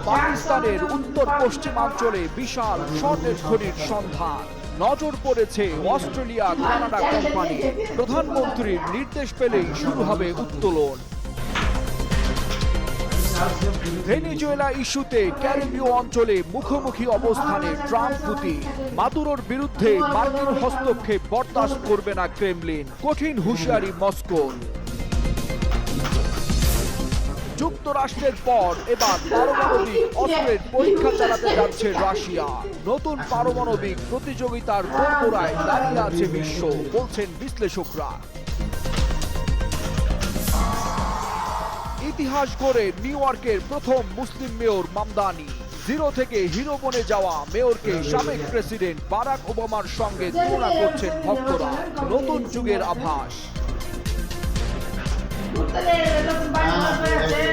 পাকিস্তানের উত্তর পশ্চিমাঞ্চলে বিশাল স্বর্ণের খনির সন্ধান। নজর পড়েছে অস্ট্রেলিয়া কানাডা কোম্পানি। প্রধানমন্ত্রীর নির্দেশ পেলেই শুরু হবে উত্তোলন। ভেনেজুয়েলা ইস্যুতে ক্যারিবীয় অঞ্চলে মুখোমুখি অবস্থানে ট্রাম্প পুতিন। মাদুরোর বিরুদ্ধে মার্কিন হস্তক্ষেপ বরদাস্ত করবে না ক্রেমলিন, কঠিন হুঁশিয়ারি মস্কোর। যুক্তরাষ্ট্রের পর এবার পারমাণবিক অস্ত্রের পরীক্ষা চালাতে যাচ্ছে রাশিয়া। নতুন পারমাণবিক প্রতিযোগিতার দোরগোড়ায় দাঁড়িয়ে আছে বিশ্ব, বলছেন বিশ্লেষকরা। ইতিহাস গড়ে নিউ ইয়র্কের প্রথম মুসলিম মেয়র মামদানি। জিরো থেকে হিরো বনে যাওয়া মেয়রকে সাবেক প্রেসিডেন্ট বারাক ওবামার সঙ্গে তুলনা করছেন ভক্তরা। নতুন যুগের আভাস।